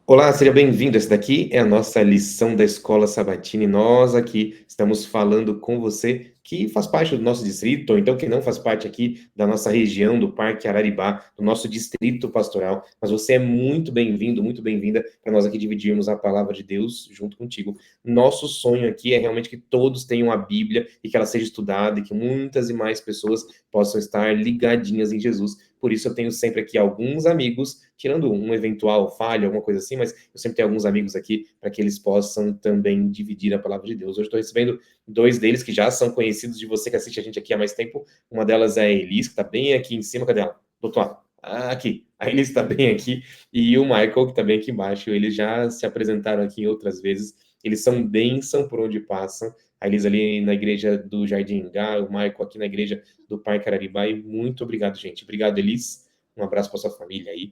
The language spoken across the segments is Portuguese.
Olá, seja bem-vindo. Essa daqui é a nossa lição da Escola Sabatina e nós aqui estamos falando com você que faz parte do nosso distrito, ou então que não faz parte aqui da nossa região, do Parque Araribá, do nosso distrito pastoral, mas você é muito bem-vindo, muito bem-vinda para nós aqui dividirmos a palavra de Deus junto contigo. Nosso sonho aqui é realmente que todos tenham a Bíblia e que ela seja estudada e que muitas e mais pessoas possam estar ligadinhas em Jesus. Por isso eu tenho sempre aqui alguns amigos, tirando um eventual falha, alguma coisa assim, mas eu sempre tenho alguns amigos aqui para que eles possam também dividir a palavra de Deus. Hoje estou recebendo dois deles que já são conhecidos de você que assiste a gente aqui há mais tempo. Uma delas é a Elis, que está bem aqui em cima. Cadê ela? Do outro lado. Ah, aqui. A Elis está bem aqui. E o Michael, que está bem aqui embaixo. Eles já se apresentaram aqui outras vezes. Eles são bênção por onde passam. A Elis ali na igreja do Jardim Ingá, o Michael aqui na igreja do Parque Araribá. E muito obrigado, gente. Obrigado, Elis. Um abraço para sua família aí.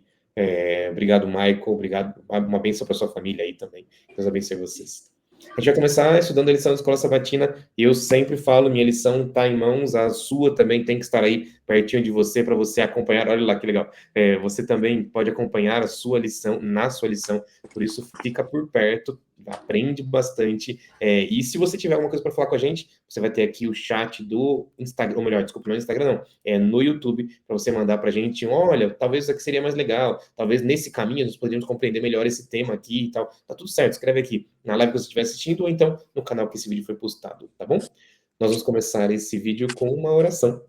Obrigado, Michael. Obrigado. Uma bênção para sua família aí também. Deus abençoe vocês. A gente vai começar estudando a lição da Escola Sabatina. E eu sempre falo, minha lição está em mãos, a sua também tem que estar aí pertinho de você para você acompanhar. Olha lá que legal. Você também pode acompanhar a sua lição na sua lição. Por isso, fica por perto, aprende bastante. E se você tiver alguma coisa para falar com a gente, você vai ter aqui o chat do Instagram, ou melhor, desculpa, não é Instagram, não, é no YouTube, para você mandar para a gente, olha, talvez isso aqui seria mais legal, talvez nesse caminho nós poderíamos compreender melhor esse tema aqui e tal. Tá tudo certo, escreve aqui na live que você estiver assistindo, ou então no canal que esse vídeo foi postado, tá bom? Nós vamos começar esse vídeo com uma oração.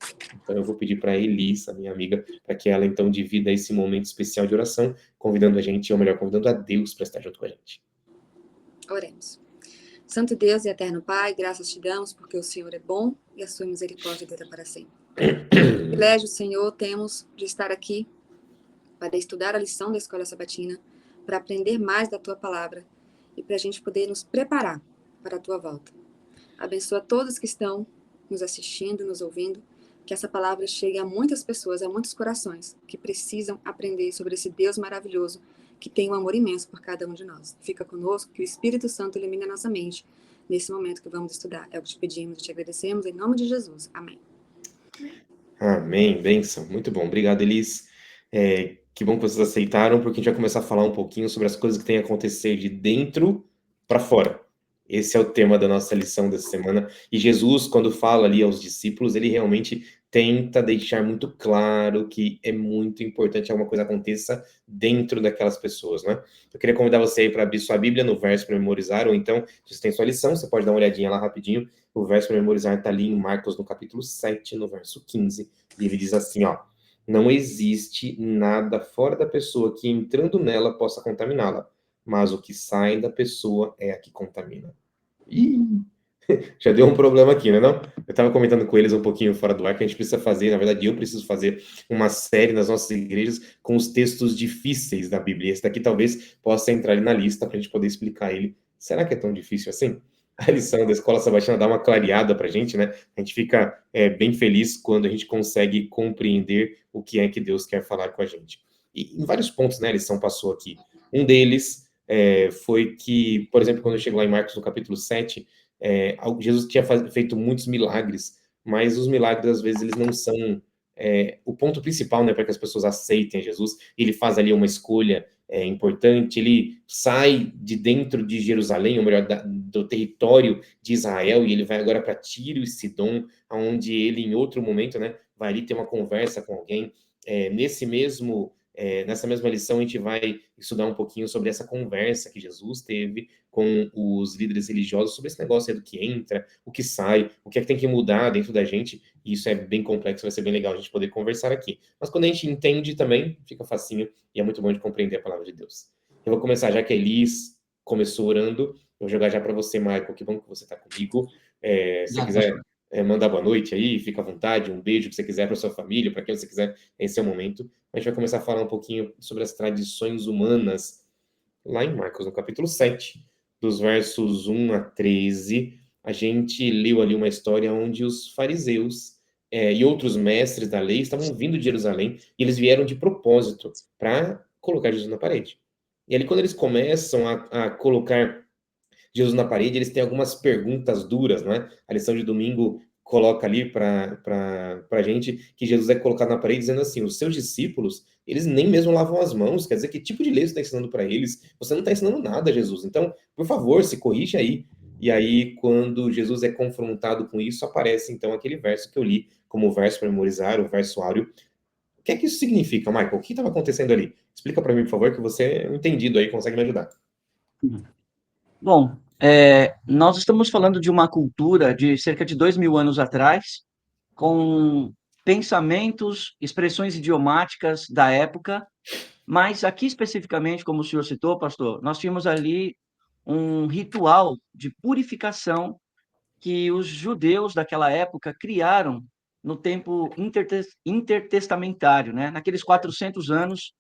Então eu vou pedir para a Elisa, minha amiga, para que ela então divida esse momento especial de oração, convidando a gente, ou melhor, convidando a Deus para estar junto com a gente. Oremos. Santo Deus e eterno Pai, graças te damos porque o Senhor é bom e a sua misericórdia dura para sempre. Privilégio, Senhor, temos de estar aqui para estudar a lição da Escola Sabatina, para aprender mais da tua palavra e para a gente poder nos preparar para a tua volta. Abençoa todos que estão nos assistindo, nos ouvindo, que essa palavra chegue a muitas pessoas, a muitos corações que precisam aprender sobre esse Deus maravilhoso que tem um amor imenso por cada um de nós. Fica conosco, que o Espírito Santo ilumine a nossa mente nesse momento que vamos estudar. É o que te pedimos e te agradecemos, em nome de Jesus. Amém. Amém, bênção. Muito bom. Obrigado, Elis. Que bom que vocês aceitaram, porque a gente vai começar a falar um pouquinho sobre as coisas que têm a acontecer de dentro para fora. Esse é o tema da nossa lição dessa semana. E Jesus, quando fala ali aos discípulos, ele realmente tenta deixar muito claro que é muito importante que alguma coisa aconteça dentro daquelas pessoas, né? Eu queria convidar você aí para abrir sua Bíblia no verso para memorizar, ou então, se você tem sua lição, você pode dar uma olhadinha lá rapidinho. O verso para memorizar está ali em Marcos, no capítulo 7, no verso 15. E ele diz assim, ó: não existe nada fora da pessoa que entrando nela possa contaminá-la, mas o que sai da pessoa é a que contamina. Ih, já deu um problema aqui, né, não? Eu estava comentando com eles um pouquinho fora do ar que a gente precisa fazer, na verdade eu preciso fazer uma série nas nossas igrejas com os textos difíceis da Bíblia. Esse daqui talvez possa entrar ali na lista para a gente poder explicar ele. Será que é tão difícil assim? A lição da Escola Sabatina dá uma clareada para a gente, né? A gente fica bem feliz quando a gente consegue compreender o que é que Deus quer falar com a gente. E em vários pontos, né, a lição passou aqui. Um deles foi que, por exemplo, quando chegou lá em Marcos, no capítulo 7, Jesus tinha feito muitos milagres, mas os milagres, às vezes, eles não são o ponto principal, né, para que as pessoas aceitem Jesus. Ele faz ali uma escolha importante, ele sai de dentro de Jerusalém, ou melhor, do território de Israel, e ele vai agora para Tiro e Sidom, onde ele, em outro momento, né, vai ali ter uma conversa com alguém. Nessa mesma lição, a gente vai estudar um pouquinho sobre essa conversa que Jesus teve com os líderes religiosos sobre esse negócio aí do que entra, o que sai, o que é que tem que mudar dentro da gente. E isso é bem complexo, vai ser bem legal a gente poder conversar aqui. Mas quando a gente entende também, fica facinho e é muito bom de compreender a palavra de Deus. Eu vou começar, já que a Elis começou orando, eu vou jogar já para você, Michael. Que bom que você está comigo. Se você quiser mandar boa noite aí, fica à vontade, um beijo que você quiser para sua família, para quem você quiser, esse é o momento. A gente vai começar a falar um pouquinho sobre as tradições humanas, lá em Marcos, no capítulo 7, dos versos 1 a 13, a gente leu ali uma história onde os fariseus e outros mestres da lei estavam vindo de Jerusalém e eles vieram de propósito para colocar Jesus na parede. E ali, quando eles começam a colocar Jesus na parede, eles têm algumas perguntas duras, não é? A lição de domingo coloca ali para a gente que Jesus é colocado na parede dizendo assim, os seus discípulos, eles nem mesmo lavam as mãos, quer dizer, que tipo de lei você está ensinando para eles? Você não está ensinando nada, Jesus, então, por favor, se corrige aí. E aí, quando Jesus é confrontado com isso, aparece então aquele verso que eu li como verso para memorizar, o verso áureo. O que é que isso significa, Michael? O que estava acontecendo ali? Explica para mim, por favor, que você é um entendido aí, consegue me ajudar. Bom, nós estamos falando de uma cultura de cerca de 2.000 anos atrás, com pensamentos, expressões idiomáticas da época, mas aqui especificamente, como o senhor citou, pastor, nós tínhamos ali um ritual de purificação que os judeus daquela época criaram no tempo intertestamentário, né? Naqueles 400 anos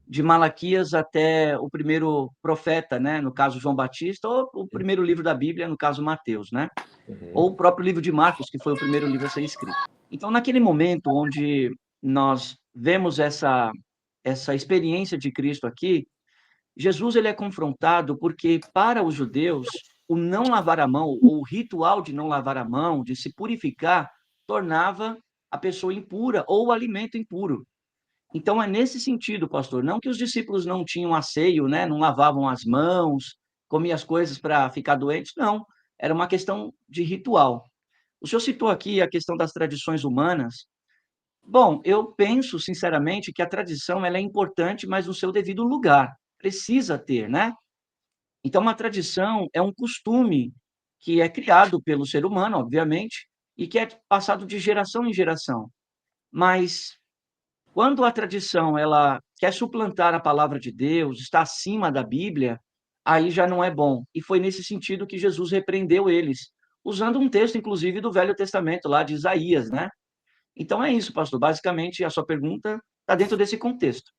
de Malaquias até o primeiro profeta, né? No caso João Batista, ou o primeiro livro da Bíblia, no caso Mateus, né? Ou o próprio livro de Marcos, que foi o primeiro livro a ser escrito. Então, naquele momento onde nós vemos essa experiência de Cristo aqui, Jesus ele é confrontado porque para os judeus o não lavar a mão, ou o ritual de não lavar a mão, de se purificar, tornava a pessoa impura ou o alimento impuro. Então é nesse sentido, pastor, não que os discípulos não tinham asseio, né, não lavavam as mãos, comiam as coisas para ficar doentes, não, era uma questão de ritual. O senhor citou aqui a questão das tradições humanas. Bom, eu penso sinceramente que a tradição ela é importante, mas no seu devido lugar. Precisa ter, né? Então, uma tradição é um costume que é criado pelo ser humano, obviamente, e que é passado de geração em geração. Mas quando a tradição ela quer suplantar a palavra de Deus, está acima da Bíblia, aí já não é bom. E foi nesse sentido que Jesus repreendeu eles, usando um texto, inclusive, do Velho Testamento, lá de Isaías, né? Então é isso, pastor. Basicamente, a sua pergunta está dentro desse contexto.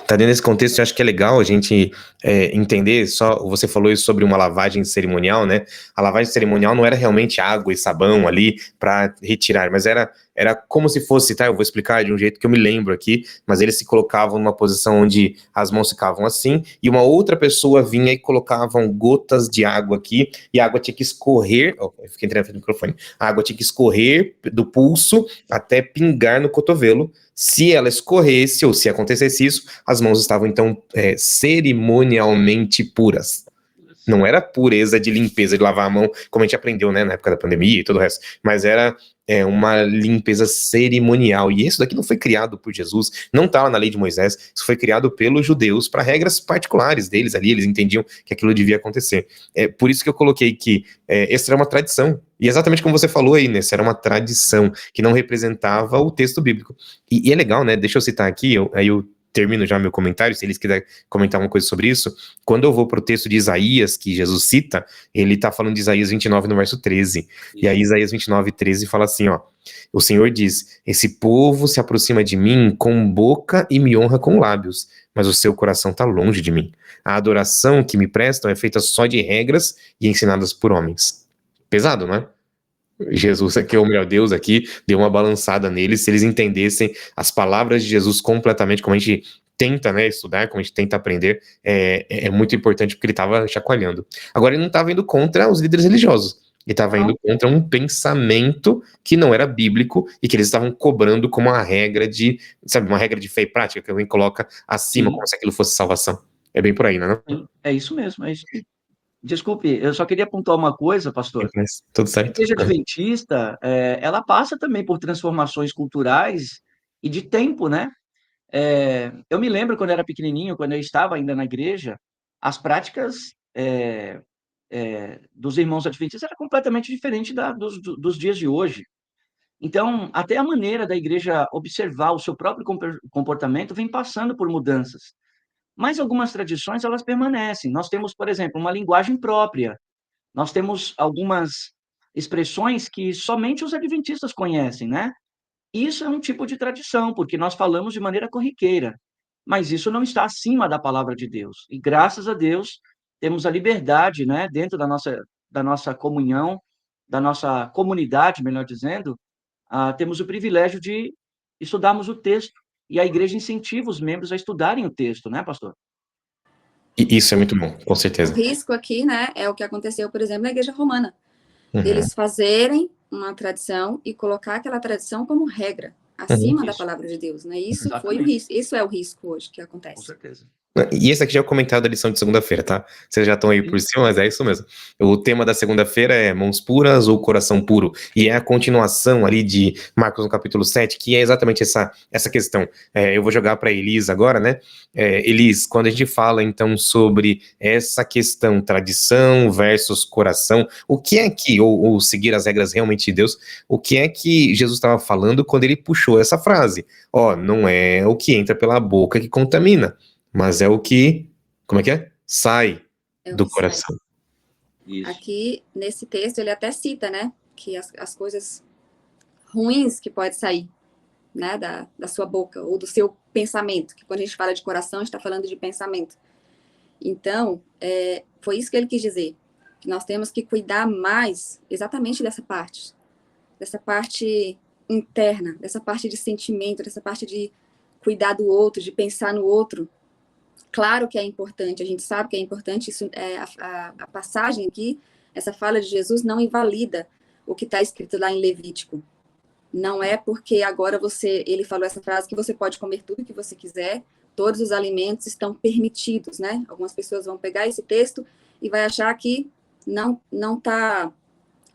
Tá dentro desse contexto, eu acho que é legal a gente entender, só você falou isso sobre uma lavagem cerimonial, né? A lavagem cerimonial não era realmente água e sabão ali para retirar, mas era como se fosse, tá? Eu vou explicar de um jeito que eu me lembro aqui, mas eles se colocavam numa posição onde as mãos ficavam assim, e uma outra pessoa vinha e colocavam gotas de água aqui, e a água tinha que escorrer, eu fiquei entrando na frente do microfone, a água tinha que escorrer do pulso até pingar no cotovelo. Se ela escorresse, ou se acontecesse isso, as mãos estavam, então, cerimonialmente puras. Não era pureza de limpeza, de lavar a mão, como a gente aprendeu, né, na época da pandemia e todo o resto, mas era uma limpeza cerimonial. E isso daqui não foi criado por Jesus, não estava na lei de Moisés, isso foi criado pelos judeus para regras particulares deles ali, eles entendiam que aquilo devia acontecer. É por isso que eu coloquei que essa era uma tradição. E exatamente como você falou aí, né, essa era uma tradição que não representava o texto bíblico. E é legal, né, deixa eu citar aqui, aí eu termino já meu comentário, se eles quiserem comentar uma coisa sobre isso. Quando eu vou para o texto de Isaías, que Jesus cita, ele está falando de Isaías 29, no verso 13. E aí Isaías 29, 13 fala assim, ó, o Senhor diz, esse povo se aproxima de mim com boca e me honra com lábios, mas o seu coração está longe de mim. A adoração que me prestam é feita só de regras e ensinadas por homens. Pesado, não é? Jesus aqui, ou melhor, Deus aqui, deu uma balançada neles, se eles entendessem as palavras de Jesus completamente, como a gente tenta, né, estudar, como a gente tenta aprender, é muito importante, porque ele estava chacoalhando. Agora, ele não estava indo contra os líderes religiosos, ele estava indo contra um pensamento que não era bíblico e que eles estavam cobrando como uma regra de, sabe, uma regra de fé e prática, que alguém coloca acima, como se aquilo fosse salvação. É bem por aí, não é? É isso mesmo, é isso. Desculpe, eu só queria apontar uma coisa, pastor. Mas tudo A certo. igreja adventista, ela passa também por transformações culturais e de tempo, né? Eu me lembro quando eu era pequenininho, quando eu estava ainda na igreja, as práticas dos irmãos adventistas era completamente diferente dos dias de hoje. Então, até a maneira da igreja observar o seu próprio comportamento vem passando por mudanças. Mas algumas tradições, elas permanecem. Nós temos, por exemplo, uma linguagem própria. Nós temos algumas expressões que somente os adventistas conhecem, né? Isso é um tipo de tradição, porque nós falamos de maneira corriqueira, mas isso não está acima da palavra de Deus. E graças a Deus, temos a liberdade, né, dentro da nossa comunhão, da nossa comunidade, melhor dizendo, temos o privilégio de estudarmos o texto, e a igreja incentiva os membros a estudarem o texto, né, pastor? E isso é muito bom, com certeza. O risco aqui, né, é o que aconteceu, por exemplo, na Igreja Romana. Eles fazerem uma tradição e colocar aquela tradição como regra, acima da palavra de Deus, né? Isso foi o risco, isso é o risco hoje que acontece. Com certeza. E esse aqui já é o comentário da lição de segunda-feira, tá? Vocês já estão aí por cima, mas é isso mesmo. O tema da segunda-feira é mãos puras ou coração puro? E é a continuação ali de Marcos no capítulo 7, que é exatamente essa questão. Eu vou jogar para Elis agora, né? Elis, quando a gente fala então sobre essa questão, tradição versus coração, o que é que, ou seguir as regras realmente de Deus, o que é que Jesus estava falando quando ele puxou essa frase? Não é o que entra pela boca que contamina, mas é o que, como é que é? Sai do coração. Isso. Aqui, nesse texto, ele até cita, né, que as coisas ruins que pode sair, né, da sua boca, ou do seu pensamento, que quando a gente fala de coração, a gente está falando de pensamento. Então, foi isso que ele quis dizer, que nós temos que cuidar mais exatamente dessa parte interna, dessa parte de sentimento, dessa parte de cuidar do outro, de pensar no outro. Claro que é importante, a gente sabe que é importante, isso, a passagem aqui, essa fala de Jesus não invalida o que está escrito lá em Levítico. Não é porque agora ele falou essa frase que você pode comer tudo que você quiser, todos os alimentos estão permitidos, né? Algumas pessoas vão pegar esse texto e vai achar que não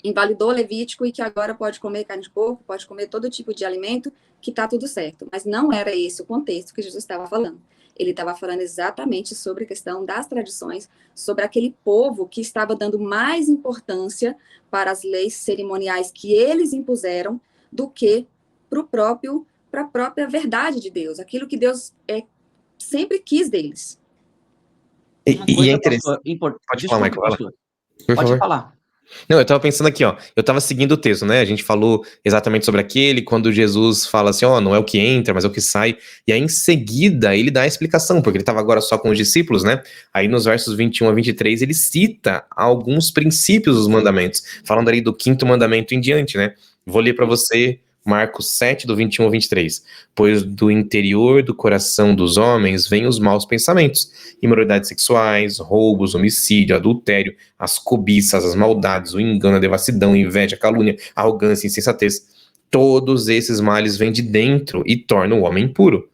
invalidou Levítico e que agora pode comer carne de porco, pode comer todo tipo de alimento, que está tudo certo. Mas não era esse o contexto que Jesus estava falando. Ele estava falando exatamente sobre a questão das tradições, sobre aquele povo que estava dando mais importância para as leis cerimoniais que eles impuseram do que para a própria verdade de Deus, aquilo que Deus sempre quis deles. E é interessante. Pode falar, Michael. Pastor. Pode falar. Não, eu tava pensando aqui, eu tava seguindo o texto, né? A gente falou exatamente sobre aquele, quando Jesus fala assim, não é o que entra, mas é o que sai. E aí, em seguida, ele dá a explicação, porque ele tava agora só com os discípulos, né? Aí, nos versos 21 a 23, ele cita alguns princípios dos mandamentos, falando ali do 5º mandamento em diante, né? Vou ler para você Marcos 7, do 21 ao 23. Pois do interior do coração dos homens vêm os maus pensamentos, imoralidades sexuais, roubos, homicídio, adultério, as cobiças, as maldades, o engano, a devassidão, a inveja, a calúnia, a arrogância, a insensatez. Todos esses males vêm de dentro e tornam o homem impuro.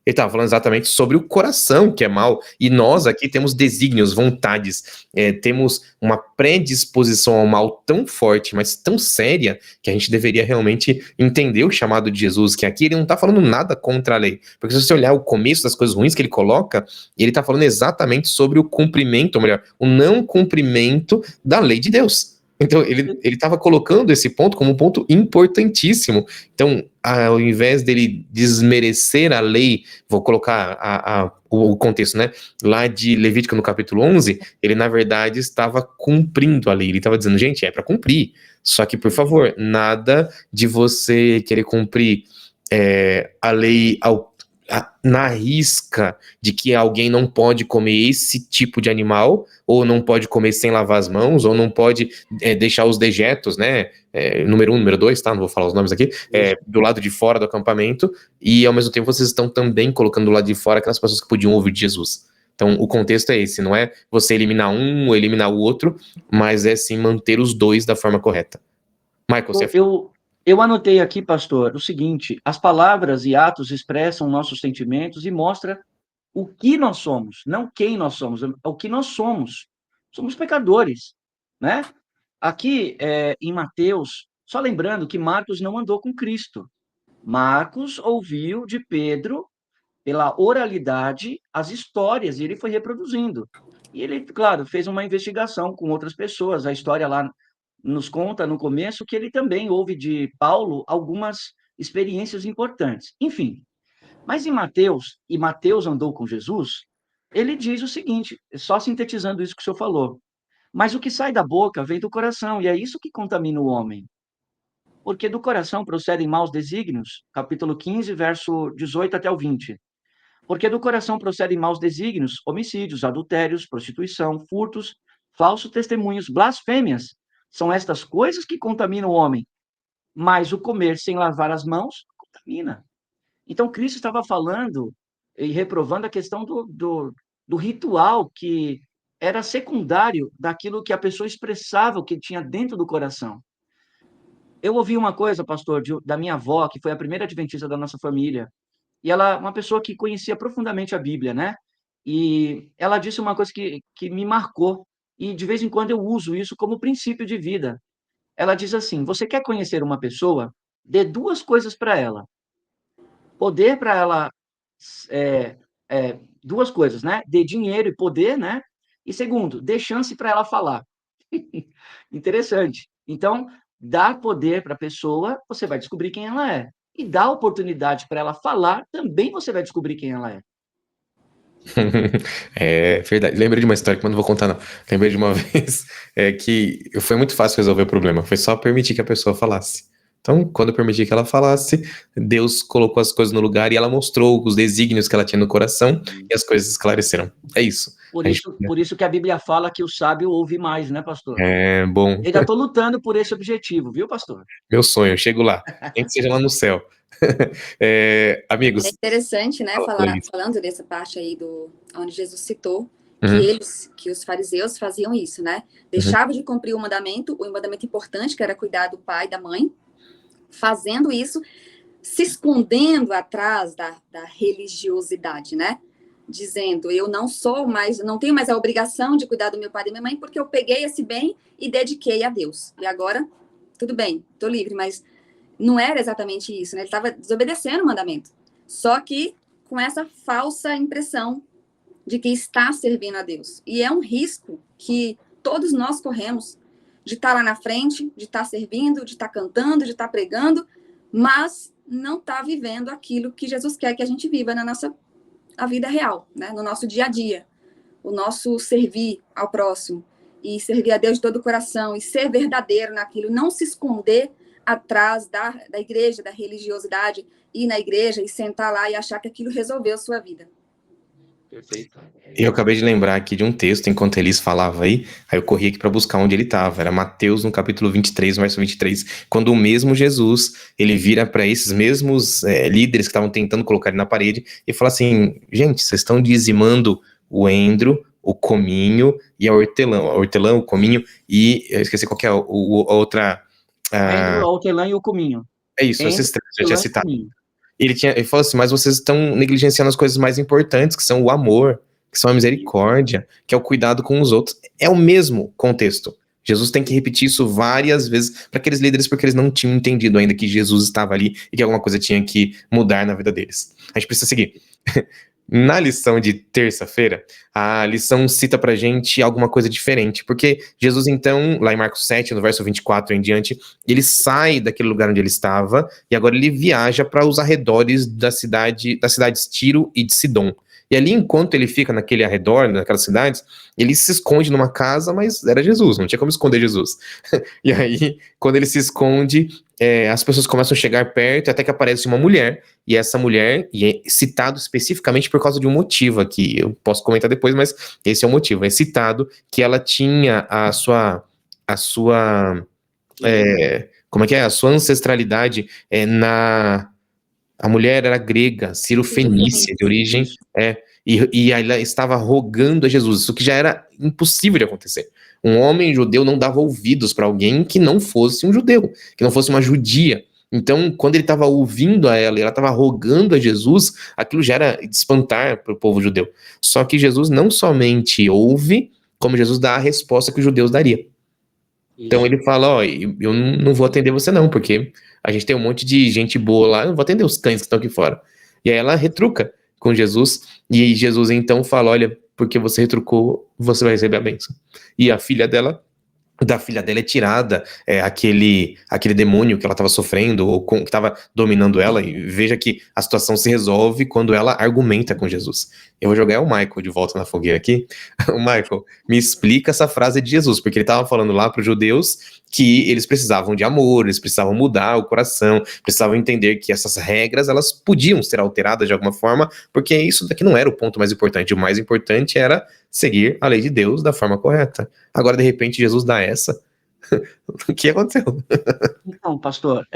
Ele estava falando exatamente sobre o coração que é mau, e nós aqui temos desígnios, vontades, temos uma predisposição ao mal tão forte, mas tão séria, que a gente deveria realmente entender o chamado de Jesus, que aqui ele não está falando nada contra a lei, porque se você olhar o começo das coisas ruins que ele coloca, ele está falando exatamente sobre o cumprimento, ou melhor, o não cumprimento da lei de Deus. Então, ele estava colocando esse ponto como um ponto importantíssimo. Então, ao invés dele desmerecer a lei, vou colocar o contexto, né? Lá de Levítico, no capítulo 11, ele, na verdade, estava cumprindo a lei. Ele estava dizendo, gente, é para cumprir. Só que, por favor, nada de você querer cumprir a lei na risca de que alguém não pode comer esse tipo de animal, ou não pode comer sem lavar as mãos, ou não pode deixar os dejetos, né, número 1, número 2, tá, não vou falar os nomes aqui, do lado de fora do acampamento, e ao mesmo tempo vocês estão também colocando do lado de fora aquelas pessoas que podiam ouvir de Jesus. Então o contexto é esse, não é você eliminar um ou eliminar o outro, mas é sim manter os dois da forma correta. Michael, você Eu anotei aqui, pastor, o seguinte: as palavras e atos expressam nossos sentimentos e mostram o que nós somos, não quem nós somos, o que nós somos. Somos pecadores, né? Aqui, em Mateus, só lembrando que Marcos não andou com Cristo. Marcos ouviu de Pedro, pela oralidade, as histórias, e ele foi reproduzindo. E ele, claro, fez uma investigação com outras pessoas. A história lá nos conta no começo que ele também ouve de Paulo algumas experiências importantes. Enfim, mas em Mateus, e Mateus andou com Jesus, ele diz o seguinte, só sintetizando isso que o senhor falou: mas o que sai da boca vem do coração, e é isso que contamina o homem. Porque do coração procedem maus desígnios, capítulo 15, verso 18 até o 20. Porque do coração procedem maus desígnios, homicídios, adultérios, prostituição, furtos, falsos testemunhos, blasfêmias. São estas coisas que contaminam o homem. Mas o comer sem lavar as mãos contamina. Então, Cristo estava falando e reprovando a questão do ritual, que era secundário daquilo que a pessoa expressava, o que tinha dentro do coração. Eu ouvi uma coisa, pastor, da minha avó, que foi a primeira adventista da nossa família, e ela, uma pessoa que conhecia profundamente a Bíblia, né? E ela disse uma coisa que me marcou, e de vez em quando eu uso isso como princípio de vida. Ela diz assim: você quer conhecer uma pessoa? Dê duas coisas para ela. Poder para ela, é, duas coisas, né? Dê dinheiro e poder, né? E segundo, dê chance para ela falar. Interessante. Então, dar poder para a pessoa, você vai descobrir quem ela é. E dar oportunidade para ela falar, também você vai descobrir quem ela é. É verdade. Lembrei de uma história que eu não vou contar, não. Lembrei de uma vez que foi muito fácil resolver o problema. Foi só permitir que a pessoa falasse. Então, quando eu permiti que ela falasse, Deus colocou as coisas no lugar e ela mostrou os desígnios que ela tinha no coração e as coisas esclareceram. É isso. A gente, Por isso que a Bíblia fala que o sábio ouve mais, né, pastor? é bom. Ainda estou lutando por esse objetivo, viu, pastor? Meu sonho, eu chego lá. Nem que seja lá no céu. É Amigos, interessante, né, fala, falando dessa parte aí onde Jesus citou uhum, que os fariseus faziam isso, né? uhum. Deixavam de cumprir o mandamento importante, que era cuidar do pai e da mãe, fazendo isso, se escondendo atrás da religiosidade, né? Dizendo, eu não sou mais, não tenho mais a obrigação de cuidar do meu pai e da minha mãe, porque eu peguei esse bem e dediquei a Deus. E agora, tudo bem, estou livre, mas não era exatamente isso, né? Ele estava desobedecendo o mandamento. Só que com essa falsa impressão de que está servindo a Deus. E é um risco que todos nós corremos de estar lá na frente, de estar servindo, de estar cantando, de estar pregando, mas não estar vivendo aquilo que Jesus quer que a gente viva na nossa a vida real, né? No nosso dia a dia. O nosso servir ao próximo e servir a Deus de todo o coração e ser verdadeiro naquilo, não se esconder atrás da igreja, da religiosidade, ir na igreja e sentar lá e achar que aquilo resolveu a sua vida. Perfeito. Eu acabei de lembrar aqui de um texto, enquanto Elis falava aí eu corri aqui para buscar onde ele estava. Era Mateus, no capítulo 23, verso 23, quando o mesmo Jesus, ele vira para esses mesmos líderes que estavam tentando colocar ele na parede e fala assim: gente, vocês estão dizimando o endro, o cominho e a hortelã. A hortelã, o cominho e eu esqueci qual que é a outra. O endro, ah, a hortelã e o cominho. é isso, Endro, esses três eu já tinha hortelã e citado. cominho. Ele falou assim, mas vocês estão negligenciando as coisas mais importantes, que são o amor, que são a misericórdia, que é o cuidado com os outros. É o mesmo contexto. Jesus tem que repetir isso várias vezes para aqueles líderes, porque eles não tinham entendido ainda que Jesus estava ali e que alguma coisa tinha que mudar na vida deles. A gente precisa seguir. Na lição de terça-feira, a lição cita pra gente alguma coisa diferente, porque Jesus, então, lá em Marcos 7, no verso 24 em diante, ele sai daquele lugar onde ele estava e agora ele viaja para os arredores das cidades Tiro e de Sidom. E ali, enquanto ele fica naquele arredor, naquelas cidades, ele se esconde numa casa, mas era Jesus, não tinha como esconder Jesus. E aí, quando ele se esconde, as pessoas começam a chegar perto, até que aparece uma mulher, e essa mulher, e é citado especificamente por causa de um motivo aqui, eu posso comentar depois, mas esse é o motivo, é citado que ela tinha a sua, como é que é? A sua ancestralidade a mulher era grega, Ciro-fenícia, de origem, Isso. e ela estava rogando a Jesus, isso que já era impossível de acontecer. Um homem judeu não dava ouvidos para alguém que não fosse um judeu, que não fosse uma judia. Então, quando ele estava ouvindo a ela e ela estava rogando a Jesus, aquilo já era de espantar para o povo judeu. Só que Jesus não somente ouve, como Jesus dá a resposta que os judeus dariam. Então Isso. ele fala, ó, eu não vou atender você não, porque a gente tem um monte de gente boa lá, eu não vou atender os cães que estão aqui fora. E aí ela retruca com Jesus, e aí Jesus então fala, olha, porque você retrucou, você vai receber a bênção. E a filha dela, da filha dela é tirada aquele demônio que ela estava sofrendo ou que estava dominando ela, e veja que a situação se resolve quando ela argumenta com Jesus. Eu vou jogar o Michael de volta na fogueira aqui. O Michael, me explica essa frase de Jesus, porque ele estava falando lá para os judeus que eles precisavam de amor, eles precisavam mudar o coração, precisavam entender que essas regras elas podiam ser alteradas de alguma forma, porque isso daqui não era o ponto mais importante, o mais importante era seguir a lei de Deus da forma correta. Agora, de repente, Jesus dá essa. O que aconteceu? Então, pastor,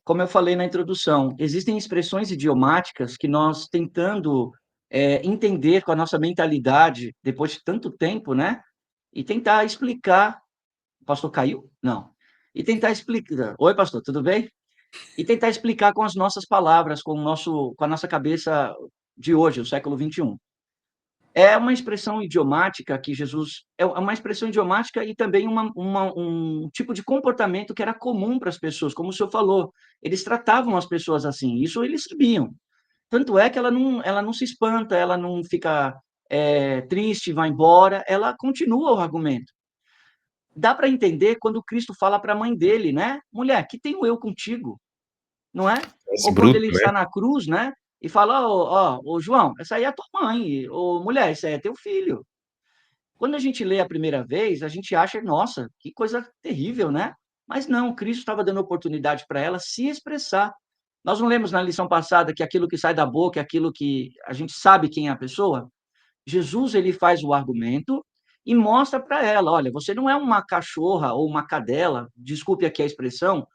como eu falei na introdução, existem expressões idiomáticas que nós tentando entender com a nossa mentalidade, depois de tanto tempo, né? E tentar explicar. O pastor caiu? Não. e tentar explicar. Oi, pastor, tudo bem? E tentar explicar com as nossas palavras, com a nossa cabeça de hoje, o século XXI. É uma expressão idiomática que Jesus. É uma expressão idiomática e também um tipo de comportamento que era comum para as pessoas, como o senhor falou. Eles tratavam as pessoas assim, isso eles sabiam. Tanto é que ela não se espanta, ela não fica triste, vai embora, ela continua o argumento. Dá para entender quando Cristo fala para a mãe dele, né? Mulher, que tenho eu contigo? Não é? Esse Ou quando bruto, ele né? está na cruz, né? E fala, ô João, essa aí é a tua mãe, ô mulher, esse aí é teu filho. Quando a gente lê a primeira vez, a gente acha, nossa, que coisa terrível, né? Mas não, Cristo estava dando oportunidade para ela se expressar. Nós não lemos na lição passada que aquilo que sai da boca é aquilo que a gente sabe quem é a pessoa? Jesus, ele faz o argumento e mostra para ela, olha, você não é uma cachorra ou uma cadela, desculpe aqui a expressão,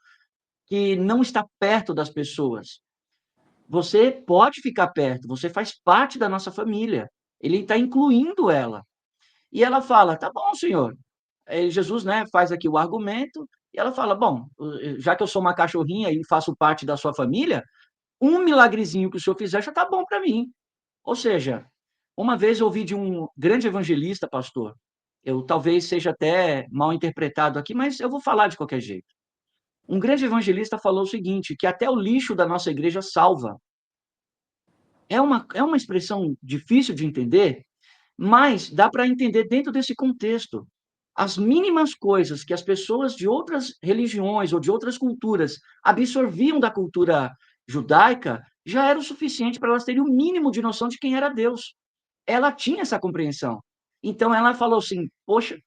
que não está perto das pessoas. Você pode ficar perto, você faz parte da nossa família. Ele está incluindo ela. E ela fala, tá bom, senhor. Aí Jesus, né, faz aqui o argumento, e ela fala, bom, já que eu sou uma cachorrinha e faço parte da sua família, um milagrezinho que o senhor fizer já tá bom para mim. Ou seja, uma vez eu ouvi de um grande evangelista, pastor, eu talvez seja até mal interpretado aqui, mas eu vou falar de qualquer jeito. Um grande evangelista falou o seguinte, que até o lixo da nossa igreja salva. É uma expressão difícil de entender, mas dá para entender dentro desse contexto. As mínimas coisas que as pessoas de outras religiões ou de outras culturas absorviam da cultura judaica já era o suficiente para elas terem o mínimo de noção de quem era Deus. Ela tinha essa compreensão. Então ela falou assim: poxa,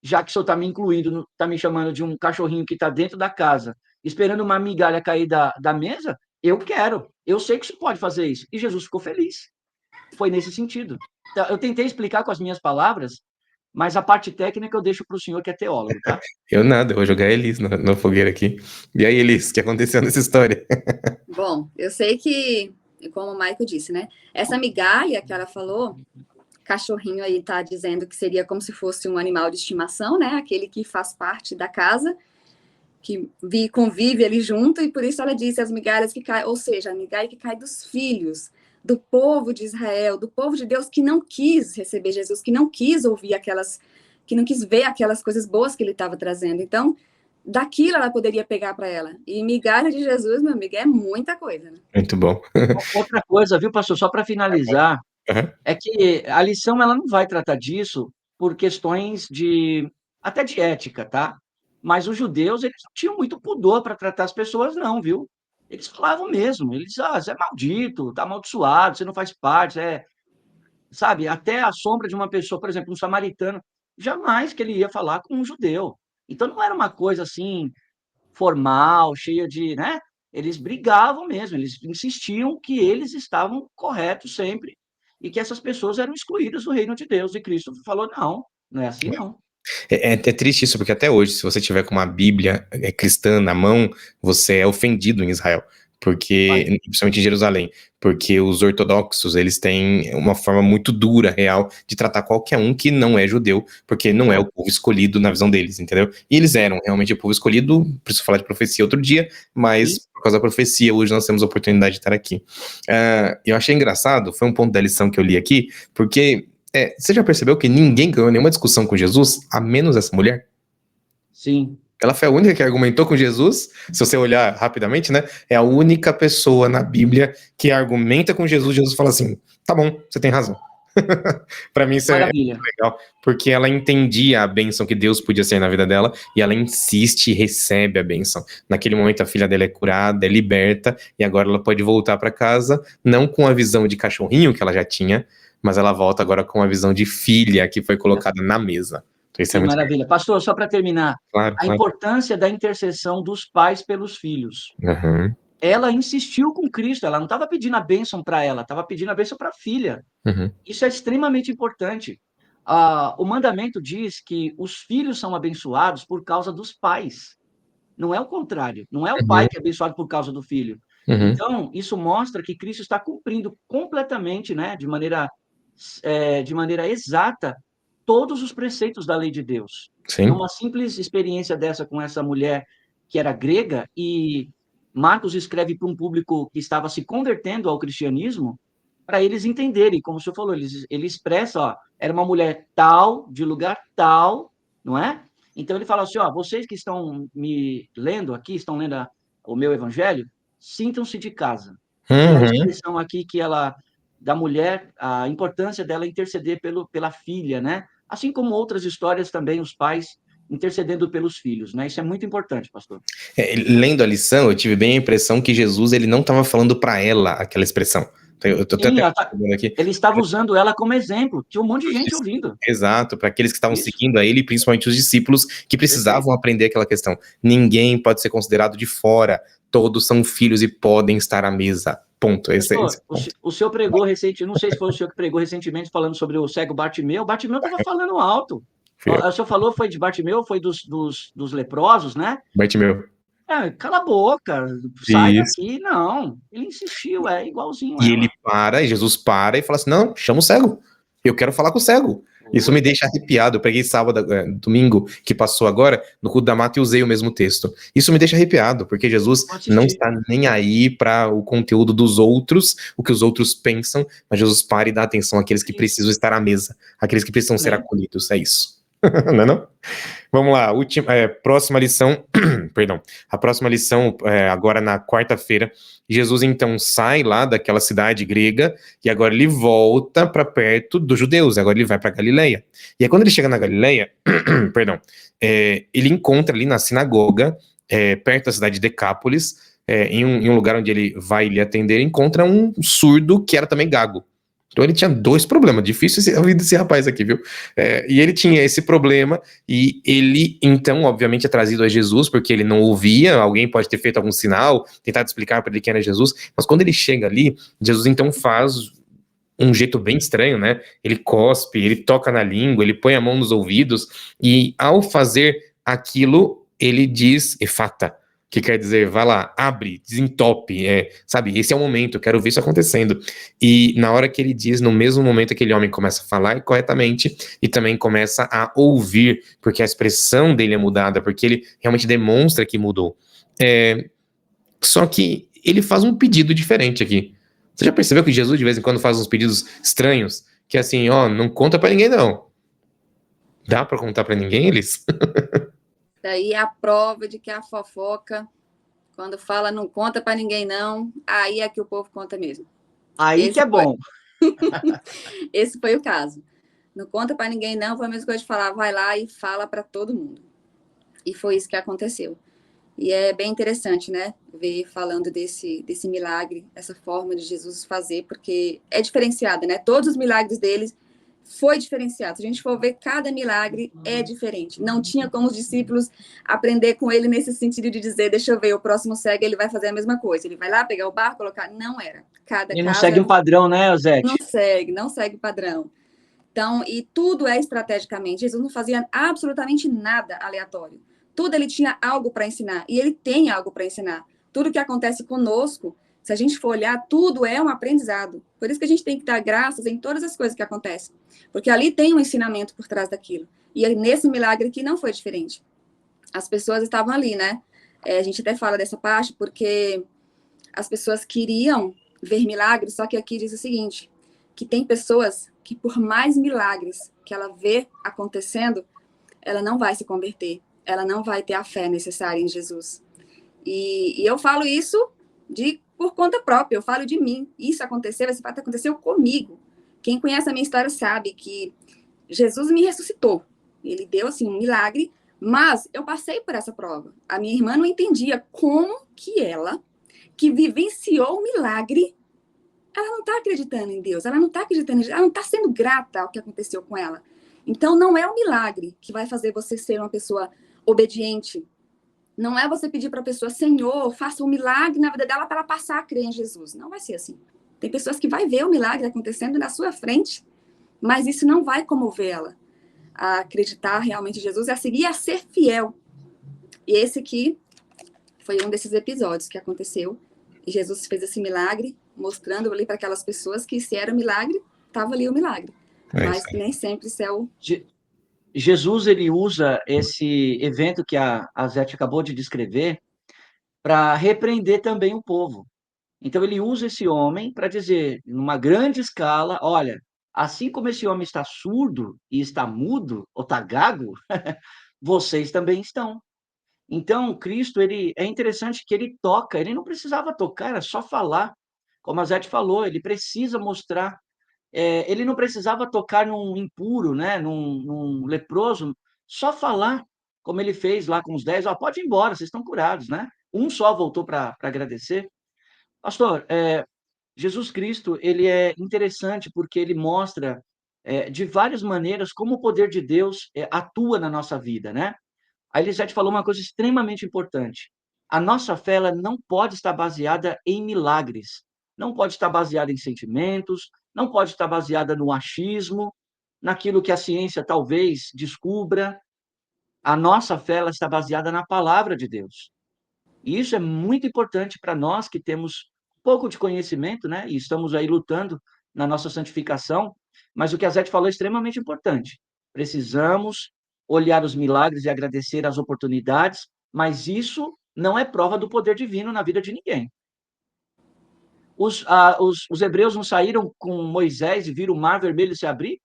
já que o senhor está me incluindo, está me chamando de um cachorrinho que está dentro da casa, esperando uma migalha cair da mesa, eu quero. Eu sei que o senhor pode fazer isso. E Jesus ficou feliz. Foi nesse sentido. Então, eu tentei explicar com as minhas palavras, mas a parte técnica eu deixo para o senhor que é teólogo, tá? Eu nada, eu vou jogar a Elis na fogueira aqui. E aí, Elis, o que aconteceu nessa história? Bom, eu sei que, como o Michael disse, né? Essa migalha que ela falou, cachorrinho aí tá dizendo que seria como se fosse um animal de estimação, né? Aquele que faz parte da casa, que convive ali junto, e por isso ela disse as migalhas que caem, ou seja, a migalha que cai dos filhos, do povo de Israel, do povo de Deus que não quis receber Jesus, que não quis ouvir aquelas, que não quis ver aquelas coisas boas que ele estava trazendo. Então, daquilo ela poderia pegar para ela. E migalha de Jesus, meu amigo, é muita coisa, né? Muito bom. Outra coisa, viu, pastor, só para finalizar, Uhum. é que a lição ela não vai tratar disso por questões até de ética, tá? Mas os judeus, eles não tinham muito pudor para tratar as pessoas, não, viu? Eles falavam mesmo, eles, você é maldito, tá amaldiçoado, você não faz parte, sabe, até a sombra de uma pessoa, por exemplo, um samaritano, jamais que ele ia falar com um judeu. Então não era uma coisa assim formal, cheia de, né? Eles brigavam mesmo, eles insistiam que eles estavam corretos sempre e que essas pessoas eram excluídas do reino de Deus. E Cristo falou: não, não é assim não. É triste isso, porque até hoje, se você tiver com uma Bíblia cristã na mão, você é ofendido em Israel, Vai. porque, principalmente em Jerusalém, porque os ortodoxos, eles têm uma forma muito dura, real, de tratar qualquer um que não é judeu, porque não é o povo escolhido na visão deles, entendeu? E eles eram realmente o povo escolhido, preciso falar de profecia outro dia, mas Sim. por causa da profecia, hoje nós temos a oportunidade de estar aqui. Eu achei engraçado, foi um ponto da lição que eu li aqui, porque você já percebeu que ninguém ganhou nenhuma discussão com Jesus, a menos essa mulher? Sim. Ela foi a única que argumentou com Jesus. Se você olhar rapidamente, né? É a única pessoa na Bíblia que argumenta com Jesus. Jesus fala assim: tá bom, você tem razão. Para mim, isso é Maravilha. legal, porque ela entendia a bênção que Deus podia ser na vida dela e ela insiste e recebe a bênção. Naquele momento, a filha dela é curada, é liberta e agora ela pode voltar para casa, não com a visão de cachorrinho que ela já tinha, mas ela volta agora com a visão de filha que foi colocada na mesa. Então, isso é Que muito maravilha. Pastor, só para terminar, claro, a claro. importância da intercessão dos pais pelos filhos. Uhum, Ela insistiu com Cristo, ela não estava pedindo a bênção para ela, estava pedindo a bênção para a filha. uhum, Isso é extremamente importante. O mandamento diz que os filhos são abençoados por causa dos pais. Não é o contrário. Não é o pai uhum, que é abençoado por causa do filho. uhum. Então, isso mostra que Cristo está cumprindo completamente, né, de maneira exata, todos os preceitos da lei de Deus. Sim. Uma simples experiência dessa com essa mulher que era grega, e Marcos escreve para um público que estava se convertendo ao cristianismo, para eles entenderem, como o senhor falou, ele expressa, ó, era uma mulher tal, de lugar tal, não é? Então ele fala assim, ó, vocês que estão me lendo aqui, estão lendo o meu evangelho, sintam-se de casa. E a expressão aqui que ela, da mulher, a importância dela interceder pela filha, né? Assim como outras histórias também, os pais intercedendo pelos filhos, né? Isso é muito importante, pastor. Lendo a lição, eu tive bem a impressão que Jesus ele não estava falando para ela aquela expressão. Eu tô Sim, até aqui. ele estava usando ela como exemplo. Tinha um monte de gente ouvindo. Exato, para aqueles que estavam Isso. seguindo a ele, principalmente os discípulos que precisavam aprender aquela questão. Ninguém pode ser considerado de fora. Todos são filhos e podem estar à mesa. Ponto. Esse ponto. O senhor pregou recentemente, não sei se foi o senhor que pregou recentemente falando sobre o cego Bartimeu. O Bartimeu estava falando alto. O senhor falou, foi de Bartimeu, foi dos leprosos, né? Bartimeu. Cala a boca, sai daqui. Não, ele insistiu, é igualzinho. E ele para, e Jesus para e fala assim, não, chama o cego. Eu quero falar com o cego. Isso me deixa arrepiado. Eu preguei domingo que passou agora, no culto da mata, e usei o mesmo texto. Isso me deixa arrepiado, porque Jesus não está nem aí para o conteúdo dos outros, o que os outros pensam, mas Jesus para e dá atenção àqueles que precisam estar à mesa, àqueles que precisam ser acolhidos. É isso. Não é não? Vamos lá, próxima lição, perdão, a próxima lição agora na quarta-feira, Jesus então sai lá daquela cidade grega e agora ele volta para perto dos judeus, agora ele vai para Galileia. E aí quando ele chega na Galileia, perdão, ele encontra ali na sinagoga, perto da cidade de Decápolis, em um lugar onde ele vai lhe atender, encontra um surdo que era também gago. Então ele tinha dois problemas, difícil a vida desse rapaz aqui, viu? E ele tinha esse problema, e ele, então, obviamente, é trazido a Jesus, porque ele não ouvia, alguém pode ter feito algum sinal, tentado explicar para ele quem era Jesus, mas quando ele chega ali, Jesus então faz um jeito bem estranho, né? Ele cospe, ele toca na língua, ele põe a mão nos ouvidos, e ao fazer aquilo, ele diz, efata, que quer dizer, vai lá, abre, desentope, sabe, esse é o momento, eu quero ver isso acontecendo. E na hora que ele diz, no mesmo momento aquele homem começa a falar corretamente e também começa a ouvir, porque a expressão dele é mudada, porque ele realmente demonstra que mudou. Só que ele faz um pedido diferente aqui. Você já percebeu que Jesus de vez em quando faz uns pedidos estranhos? Que é assim, ó, não conta pra ninguém não. Dá pra contar pra ninguém, eles? Daí é a prova de que a fofoca, quando fala não conta para ninguém não, aí é que o povo conta mesmo. Aí que é bom. Esse foi o caso. Não conta para ninguém não, foi a mesma coisa de falar, vai lá e fala para todo mundo. E foi isso que aconteceu. E é bem interessante, né, ver falando desse milagre, essa forma de Jesus fazer, porque é diferenciada, né? Todos os milagres deles foi diferenciado. Se a gente for ver, cada milagre é diferente. Não tinha como os discípulos aprender com ele nesse sentido de dizer, deixa eu ver, o próximo cego, ele vai fazer a mesma coisa. Ele vai lá pegar o barco, colocar... Não era. Ele não segue um padrão, né, Zé? Não segue padrão. Então, e tudo é estrategicamente. Jesus não fazia absolutamente nada aleatório. Tudo ele tinha algo para ensinar. E ele tem algo para ensinar. Tudo que acontece conosco, se a gente for olhar, tudo é um aprendizado. Por isso que a gente tem que dar graças em todas as coisas que acontecem. Porque ali tem um ensinamento por trás daquilo. E nesse milagre aqui não foi diferente. As pessoas estavam ali, né? A gente até fala dessa parte porque as pessoas queriam ver milagres, só que aqui diz o seguinte, que tem pessoas que por mais milagres que ela vê acontecendo, ela não vai se converter. Ela não vai ter a fé necessária em Jesus. E eu falo isso por conta própria, eu falo de mim. Isso aconteceu, esse fato aconteceu comigo. Quem conhece a minha história sabe que Jesus me ressuscitou. Ele deu, assim, um milagre, mas eu passei por essa prova. A minha irmã não entendia como que ela, que vivenciou o milagre, ela não está acreditando em Deus, ela não está acreditando, ela não está sendo grata ao que aconteceu com ela. Então, não é o milagre que vai fazer você ser uma pessoa obediente. Não é você pedir para a pessoa, Senhor, faça um milagre na vida dela para ela passar a crer em Jesus. Não vai ser assim. Tem pessoas que vai ver o milagre acontecendo na sua frente, mas isso não vai comover ela a acreditar realmente em Jesus e a seguir a ser fiel. E esse aqui foi um desses episódios que aconteceu. E Jesus fez esse milagre, mostrando ali para aquelas pessoas que se era um milagre, estava ali o milagre. Mas nem sempre isso é o Jesus, ele usa esse evento que a Zete acabou de descrever para repreender também o povo. Então, ele usa esse homem para dizer, numa grande escala, olha, assim como esse homem está surdo e está mudo, ou está gago, vocês também estão. Então, Cristo, ele é interessante que ele toca, ele não precisava tocar, era só falar. Como a Zete falou, ele precisa mostrar. Ele não precisava tocar num impuro, né, num leproso, só falar, como ele fez lá com os 10, ó, pode ir embora, vocês estão curados, né? Um só voltou para agradecer. Pastor, Jesus Cristo, ele é interessante porque ele mostra de várias maneiras como o poder de Deus atua na nossa vida, né? A Elisete falou uma coisa extremamente importante. A nossa fé ela não pode estar baseada em milagres, não pode estar baseada em sentimentos, não pode estar baseada no achismo, naquilo que a ciência talvez descubra. A nossa fé ela está baseada na palavra de Deus. E isso é muito importante para nós que temos pouco de conhecimento, né? E estamos aí lutando na nossa santificação. Mas o que a Zete falou é extremamente importante. Precisamos olhar os milagres e agradecer as oportunidades, mas isso não é prova do poder divino na vida de ninguém. Os hebreus não saíram com Moisés e viram o mar vermelho se abrir?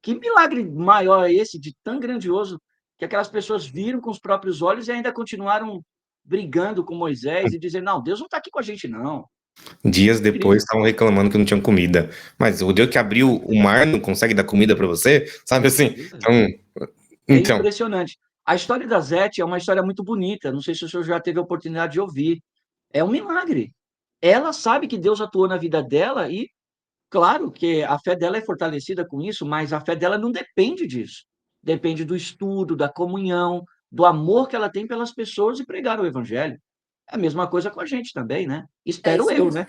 Que milagre maior é esse, de tão grandioso, que aquelas pessoas viram com os próprios olhos e ainda continuaram brigando com Moisés e dizendo, não, Deus não está aqui com a gente, não. Dias depois Incrível. estavam reclamando que não tinham comida. Mas o Deus que abriu o mar não consegue dar comida para você? Sabe assim? É Então, impressionante. A história da Zete é uma história muito bonita, não sei se o senhor já teve a oportunidade de ouvir. É um milagre. Ela sabe que Deus atuou na vida dela e, claro, que a fé dela é fortalecida com isso, mas a fé dela não depende disso. Depende do estudo, da comunhão, do amor que ela tem pelas pessoas e pregar o evangelho. É a mesma coisa com a gente também, né? É Espero isso eu, mesmo. né?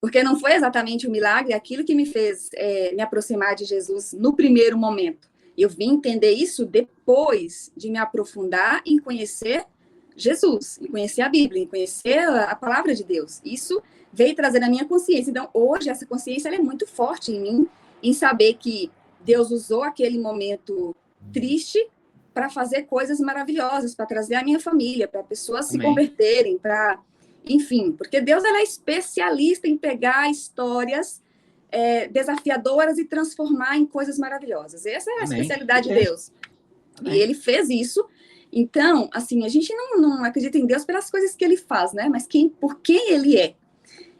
Porque não foi exatamente o milagre aquilo que me fez me aproximar de Jesus no primeiro momento. Eu vim entender isso depois de me aprofundar em conhecer Jesus, em conhecer a Bíblia, em conhecer a palavra de Deus. Isso veio trazer na minha consciência. Então, hoje, essa consciência ela é muito forte em mim, em saber que Deus usou aquele momento triste para fazer coisas maravilhosas, para trazer a minha família, para pessoas se Amém. converterem, para enfim, porque Deus ela é especialista em pegar histórias desafiadoras e transformar em coisas maravilhosas. Essa é a Amém. especialidade de Deus. E Amém. ele fez isso. Então, assim, a gente não acredita em Deus pelas coisas que ele faz, né? Mas por quem ele é.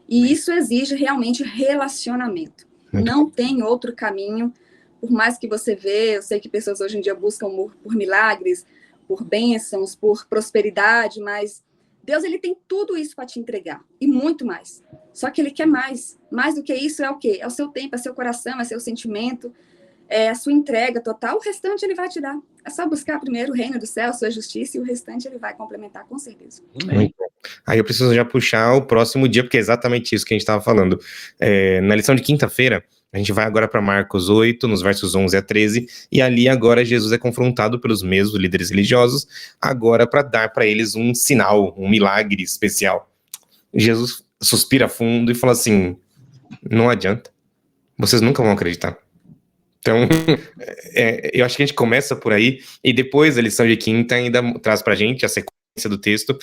E Amém. isso exige realmente relacionamento. muito Não tem outro caminho. Por mais que você vê, eu sei que pessoas hoje em dia buscam por milagres, por bênçãos, por prosperidade, mas Deus ele tem tudo isso para te entregar e muito mais. Só que ele quer mais. Mais do que isso é o quê? É o seu tempo, é seu coração, é seu sentimento, é a sua entrega total. O restante ele vai te dar. É só buscar primeiro o reino do céu, a sua justiça, e o restante ele vai complementar com certeza. Amém. bom. Aí eu preciso já puxar o próximo dia, porque é exatamente isso que a gente estava falando. Na lição de quinta-feira, a gente vai agora para Marcos 8, nos versos 11 a 13, e ali agora Jesus é confrontado pelos mesmos líderes religiosos, agora para dar para eles um sinal, um milagre especial. Jesus suspira fundo e fala assim: não adianta, vocês nunca vão acreditar. Então, eu acho que a gente começa por aí, e depois a lição de quinta ainda traz pra gente a sequência do texto,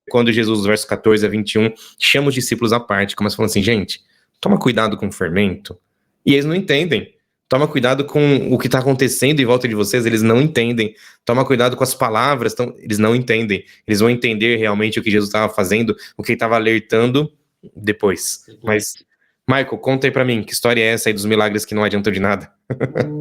quando Jesus, verso 14 a 21, chama os discípulos à parte, começa falando assim: gente, toma cuidado com o fermento. E eles não entendem. Toma cuidado com o que está acontecendo em volta de vocês, eles não entendem. Toma cuidado com as palavras, eles não entendem. Eles vão entender realmente o que Jesus estava fazendo, o que ele estava alertando depois. Mas, Michael, conta aí pra mim, que história é essa aí dos milagres que não adiantam de nada?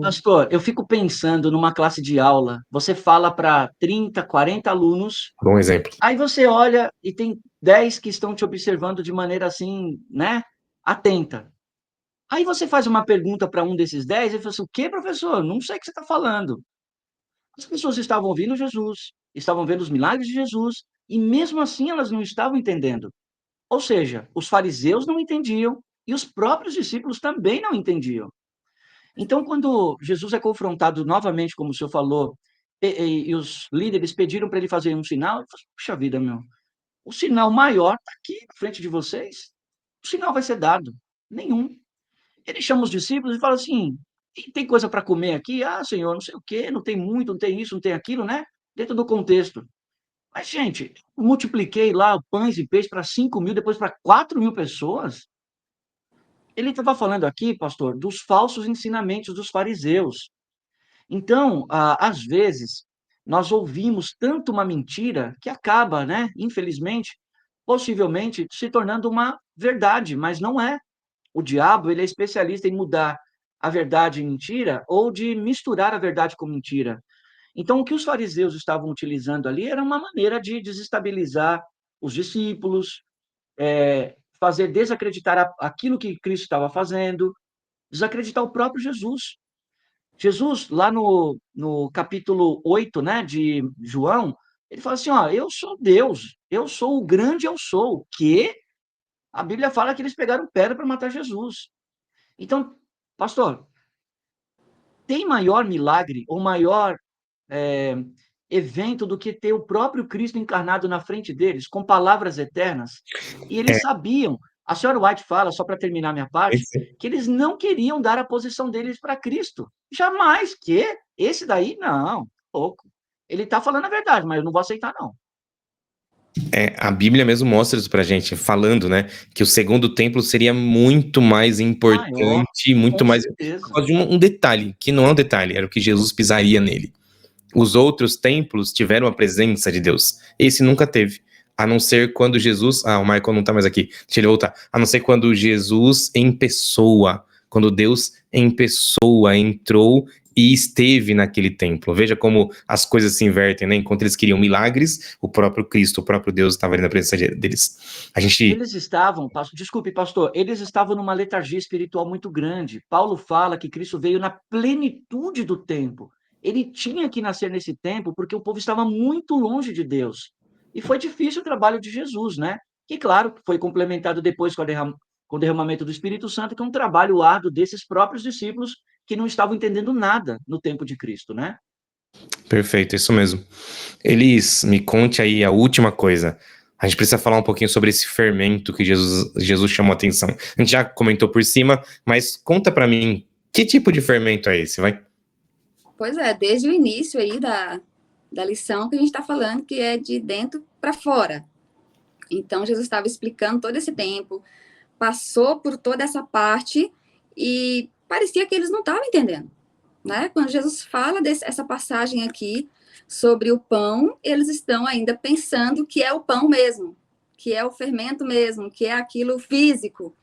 Pastor, eu fico pensando numa classe de aula, você fala para 30, 40 alunos, Bom exemplo. aí você olha e tem 10 que estão te observando de maneira assim, né, atenta. Aí você faz uma pergunta para um desses 10 e fala assim: o que, professor? Não sei o que você está falando. As pessoas estavam ouvindo Jesus, estavam vendo os milagres de Jesus, e mesmo assim elas não estavam entendendo. Ou seja, os fariseus não entendiam e os próprios discípulos também não entendiam. Então, quando Jesus é confrontado novamente, como o senhor falou, e os líderes pediram para ele fazer um sinal, ele falou: puxa vida, meu, o sinal maior está aqui na frente de vocês. O sinal vai ser dado. Nenhum. Ele chama os discípulos e fala assim: tem coisa para comer aqui? Ah, Senhor, não sei o quê, não tem muito, não tem isso, não tem aquilo, né? Dentro do contexto. Mas, gente, multipliquei lá pães e peixes para 5.000, depois para 4.000 pessoas. Ele estava falando aqui, pastor, dos falsos ensinamentos dos fariseus. Então, às vezes, nós ouvimos tanto uma mentira que acaba, né, infelizmente, possivelmente se tornando uma verdade, mas não é. O diabo, ele é especialista em mudar a verdade em mentira ou de misturar a verdade com mentira. Então, o que os fariseus estavam utilizando ali era uma maneira de desestabilizar os discípulos, fazer desacreditar aquilo que Cristo estava fazendo, desacreditar o próprio Jesus. Jesus, lá no capítulo 8, né, de João, ele fala assim, ó, eu sou Deus, eu sou o grande eu sou, que a Bíblia fala que eles pegaram pedra para matar Jesus. Então, pastor, tem maior milagre ou maior é, evento do que ter o próprio Cristo encarnado na frente deles, com palavras eternas? E eles sabiam, a senhora White fala, só para terminar minha parte, que eles não queriam dar a posição deles para Cristo. Jamais, que esse daí, não, pouco. Ele está falando a verdade, mas eu não vou aceitar, não. A Bíblia mesmo mostra isso pra gente, falando, né, que o segundo templo seria muito mais Maior, importante, muito com mais por certeza. causa de um detalhe, que não é um detalhe, era o que Jesus pisaria nele. Os outros templos tiveram a presença de Deus. Esse nunca teve. A não ser quando Jesus. Ah, o Michael não tá mais aqui. Deixa ele voltar. A não ser quando Jesus em pessoa. Quando Deus em pessoa entrou e esteve naquele templo. Veja como as coisas se invertem, né? Enquanto eles queriam milagres, o próprio Cristo, o próprio Deus estava ali na presença deles. A gente. Eles estavam, desculpe, pastor, eles estavam numa letargia espiritual muito grande. Paulo fala que Cristo veio na plenitude do tempo. Ele tinha que nascer nesse tempo porque o povo estava muito longe de Deus. E foi difícil o trabalho de Jesus, né? Que, claro, foi complementado depois com, com o derramamento do Espírito Santo, que é um trabalho árduo desses próprios discípulos que não estavam entendendo nada no tempo de Cristo, né? Perfeito, isso mesmo. Elis, me conte aí a última coisa. A gente precisa falar um pouquinho sobre esse fermento que Jesus chamou a atenção. A gente já comentou por cima, mas conta pra mim, que tipo de fermento é esse, vai? Pois é, desde o início aí da lição que a gente está falando, que é de dentro para fora. Então, Jesus estava explicando todo esse tempo, passou por toda essa parte e parecia que eles não estavam entendendo, né? Quando Jesus fala dessa passagem aqui sobre o pão, eles estão ainda pensando que é o pão mesmo, que é o fermento mesmo, que é aquilo físico.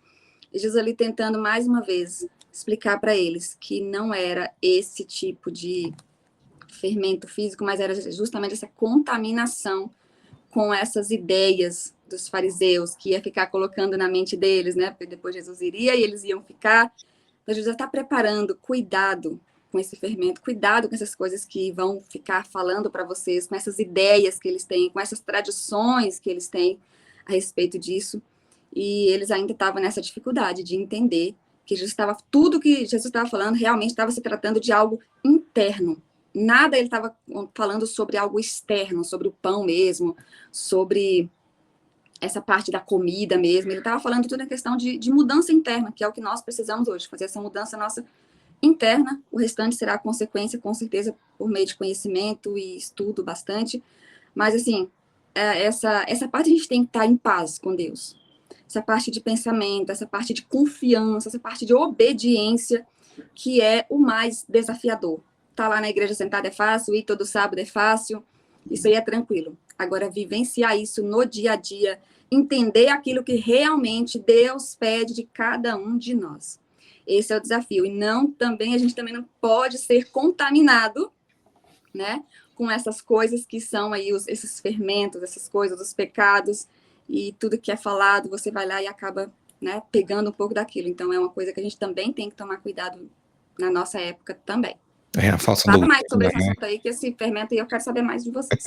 E Jesus ali tentando mais uma vez explicar para eles que não era esse tipo de fermento físico, mas era justamente essa contaminação com essas ideias dos fariseus, que ia ficar colocando na mente deles, né? Porque depois Jesus iria e eles iam ficar. Então, Jesus está preparando, cuidado com esse fermento, cuidado com essas coisas que vão ficar falando para vocês, com essas ideias que eles têm, com essas tradições que eles têm a respeito disso. E eles ainda estavam nessa dificuldade de entender que tudo que Jesus estava falando realmente estava se tratando de algo interno. Nada ele estava falando sobre algo externo, sobre o pão mesmo, sobre essa parte da comida mesmo. Ele estava falando tudo em questão de mudança interna, que é o que nós precisamos hoje, fazer essa mudança nossa interna. O restante será a consequência, com certeza, por meio de conhecimento e estudo bastante. Mas, assim, essa parte a gente tem que estar em paz com Deus. Essa parte de pensamento, essa parte de confiança, essa parte de obediência, que é o mais desafiador. Estar lá na igreja sentado é fácil, ir todo sábado é fácil, isso aí é tranquilo. Agora, vivenciar isso no dia a dia, entender aquilo que realmente Deus pede de cada um de nós. Esse é o desafio. E a gente também não pode ser contaminado, né, com essas coisas que são aí esses fermentos, essas coisas, os pecados, e tudo que é falado, você vai lá e acaba, né, pegando um pouco daquilo. Então, é uma coisa que a gente também tem que tomar cuidado na nossa época também. A falsa Fala doutrina, mais sobre esse assunto aí, que esse fermento aí eu quero saber mais de vocês.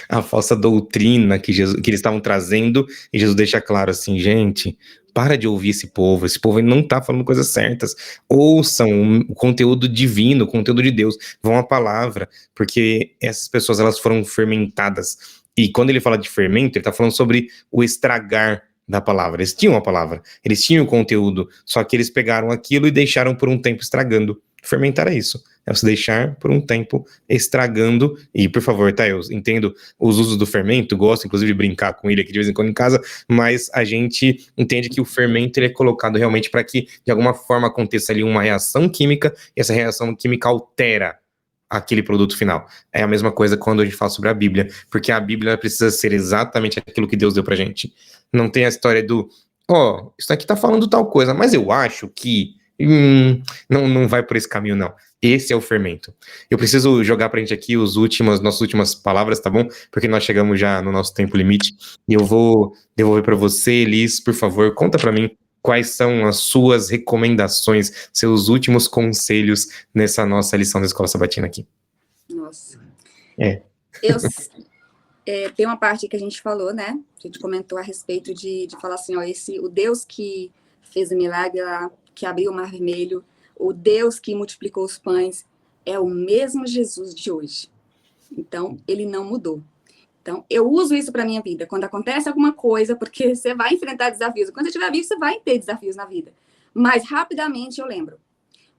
a falsa doutrina que eles estavam trazendo, e Jesus deixa claro assim, gente, para de ouvir esse povo não tá falando coisas certas, ouçam o conteúdo divino, o conteúdo de Deus, vão à palavra, porque essas pessoas, elas foram fermentadas, e quando ele fala de fermento, ele tá falando sobre o estragar da palavra, eles tinham a palavra, eles tinham o conteúdo, só que eles pegaram aquilo e deixaram por um tempo estragando. Fermentar é isso. É você deixar por um tempo estragando. E, por favor, tá? Eu entendo os usos do fermento, gosto, inclusive, de brincar com ele aqui de vez em quando em casa, mas a gente entende que o fermento ele é colocado realmente para que, de alguma forma, aconteça ali uma reação química, e essa reação química altera aquele produto final. É a mesma coisa quando a gente fala sobre a Bíblia, porque a Bíblia precisa ser exatamente aquilo que Deus deu pra gente. Não tem a história do, isso aqui tá falando tal coisa, mas eu acho que não vai por esse caminho, não. Esse é o fermento. Eu preciso jogar pra gente aqui nossas últimas palavras, tá bom? Porque nós chegamos já no nosso tempo limite, e eu vou devolver pra você, Elis, por favor, conta pra mim quais são as suas recomendações, seus últimos conselhos nessa nossa lição da Escola Sabatina aqui. Nossa. É. Tem uma parte que a gente falou, né? A gente comentou a respeito de falar assim, o Deus que fez o milagre lá, que abriu o Mar Vermelho, o Deus que multiplicou os pães, é o mesmo Jesus de hoje. Então, ele não mudou. Então, eu uso isso para minha vida. Quando acontece alguma coisa, porque você vai enfrentar desafios. Quando você estiver vivo, você vai ter desafios na vida. Mas, rapidamente, eu lembro.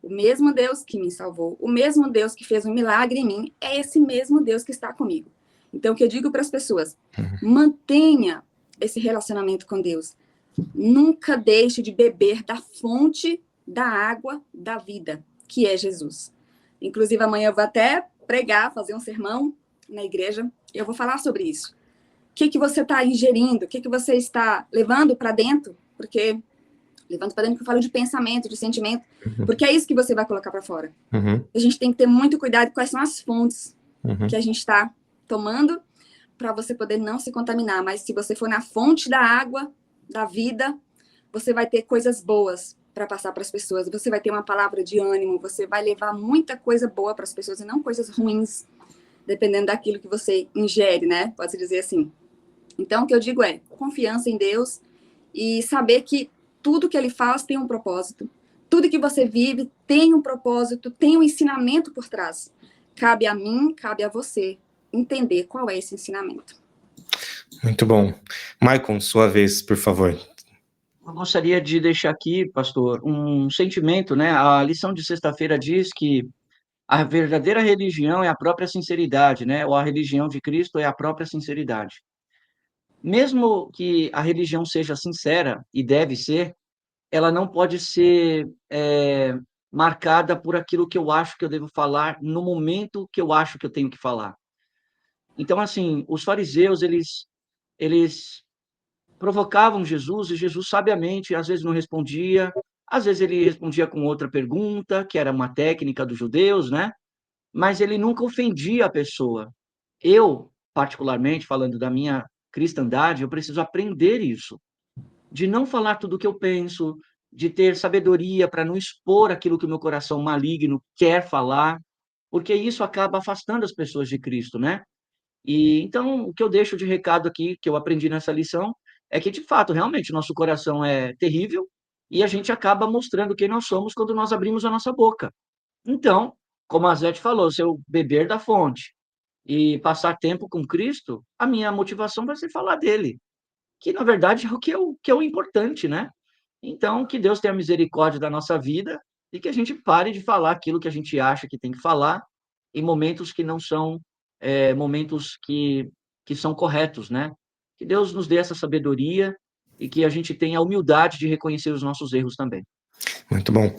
O mesmo Deus que me salvou, o mesmo Deus que fez um milagre em mim, é esse mesmo Deus que está comigo. Então, o que eu digo para as pessoas, mantenha esse relacionamento com Deus. Nunca deixe de beber da fonte da água da vida, que é Jesus. Inclusive, amanhã eu vou até pregar, fazer um sermão na igreja, e eu vou falar sobre isso. O que você está ingerindo? O que você está levando para dentro? Porque, levando para dentro, que eu falo de pensamento, de sentimento, porque é isso que você vai colocar para fora. A gente tem que ter muito cuidado com quais são as fontes que a gente está tomando, para você poder não se contaminar. Mas se você for na fonte da água, da vida, você vai ter coisas boas para passar para as pessoas. Você vai ter uma palavra de ânimo, você vai levar muita coisa boa para as pessoas e não coisas ruins, dependendo daquilo que você ingere, né? Pode-se dizer assim. Então, o que eu digo é confiança em Deus e saber que tudo que Ele faz tem um propósito. Tudo que você vive tem um propósito, tem um ensinamento por trás. Cabe a mim, cabe a você entender qual é esse ensinamento. Muito bom. Maicon, sua vez, por favor. Eu gostaria de deixar aqui, pastor, um sentimento, né? A lição de sexta-feira diz que a verdadeira religião é a própria sinceridade, né? Ou a religião de Cristo é a própria sinceridade. Mesmo que a religião seja sincera, e deve ser, ela não pode ser marcada por aquilo que eu acho que eu devo falar no momento que eu acho que eu tenho que falar. Então, assim, os fariseus, eles provocavam Jesus, e Jesus sabiamente, às vezes não respondia, às vezes ele respondia com outra pergunta, que era uma técnica dos judeus, né? Mas ele nunca ofendia a pessoa. Eu, particularmente, falando da minha cristandade, eu preciso aprender isso, de não falar tudo o que eu penso, de ter sabedoria para não expor aquilo que o meu coração maligno quer falar, porque isso acaba afastando as pessoas de Cristo, né? E então, o que eu deixo de recado aqui, que eu aprendi nessa lição, é que, de fato, realmente, nosso coração é terrível e a gente acaba mostrando quem nós somos quando nós abrimos a nossa boca. Então, como a Zete falou, se eu beber da fonte e passar tempo com Cristo, a minha motivação vai ser falar dele, que na verdade é o importante, né? Então, que Deus tenha misericórdia da nossa vida e que a gente pare de falar aquilo que a gente acha que tem que falar em momentos que não são momentos que são corretos, né? Que Deus nos dê essa sabedoria e que a gente tenha a humildade de reconhecer os nossos erros também. Muito bom.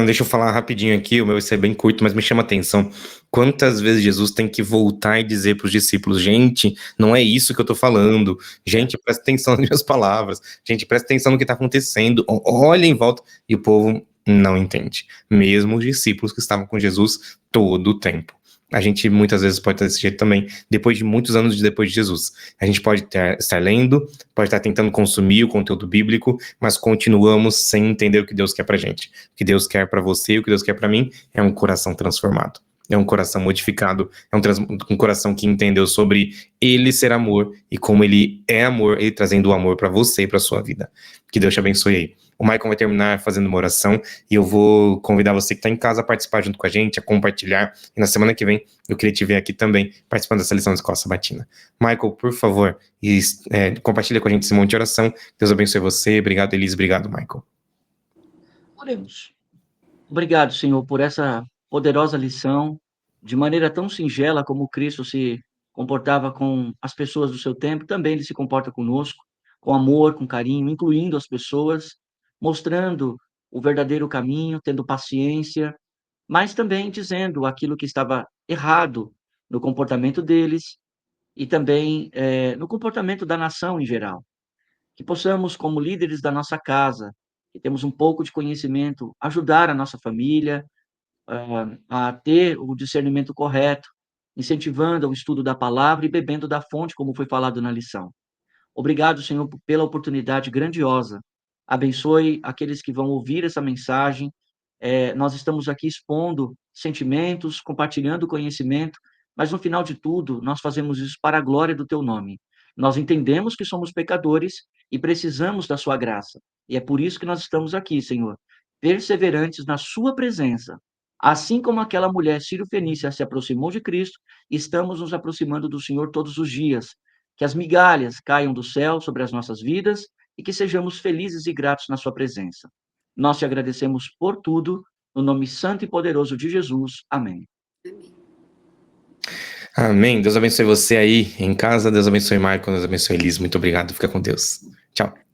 Deixa eu falar rapidinho aqui, o meu vai ser bem curto, mas me chama a atenção. Quantas vezes Jesus tem que voltar e dizer para os discípulos, gente, não é isso que eu estou falando. Gente, presta atenção nas minhas palavras. Gente, presta atenção no que está acontecendo. Olha em volta. E o povo não entende. Mesmo os discípulos que estavam com Jesus todo o tempo. A gente muitas vezes pode estar desse jeito também, depois de muitos anos depois de Jesus. A gente pode estar lendo, pode estar tentando consumir o conteúdo bíblico, mas continuamos sem entender o que Deus quer pra gente. O que Deus quer pra você, o que Deus quer pra mim, é um coração transformado. É um coração modificado, é um coração que entendeu sobre Ele ser amor e como Ele é amor, Ele trazendo o amor pra você e pra sua vida. Que Deus te abençoe aí. O Maicon vai terminar fazendo uma oração e eu vou convidar você que está em casa a participar junto com a gente, a compartilhar. E na semana que vem eu queria te ver aqui também participando dessa lição da Escola Sabatina. Michael, por favor, compartilha com a gente esse monte de oração. Deus abençoe você. Obrigado, Elis. Obrigado, Michael. Oremos. Obrigado, Senhor, por essa poderosa lição, de maneira tão singela como Cristo se comportava com as pessoas do seu tempo, também ele se comporta conosco, com amor, com carinho, incluindo as pessoas, mostrando o verdadeiro caminho, tendo paciência, mas também dizendo aquilo que estava errado no comportamento deles e também, no comportamento da nação em geral. Que possamos, como líderes da nossa casa, que temos um pouco de conhecimento, ajudar a nossa família, a ter o discernimento correto, incentivando o estudo da palavra e bebendo da fonte, como foi falado na lição. Obrigado, Senhor, pela oportunidade grandiosa. Abençoe aqueles que vão ouvir essa mensagem. Nós estamos aqui expondo sentimentos, compartilhando conhecimento, mas no final de tudo, nós fazemos isso para a glória do teu nome. Nós entendemos que somos pecadores e precisamos da sua graça. E é por isso que nós estamos aqui, Senhor, perseverantes na sua presença. Assim como aquela mulher sírio-fenícia se aproximou de Cristo, estamos nos aproximando do Senhor todos os dias, que as migalhas caiam do céu sobre as nossas vidas e que sejamos felizes e gratos na sua presença. Nós te agradecemos por tudo, no nome santo e poderoso de Jesus. Amém. Amém. Amém. Deus abençoe você aí em casa. Deus abençoe Marco. Deus abençoe Elis. Muito obrigado. Fica com Deus. Tchau.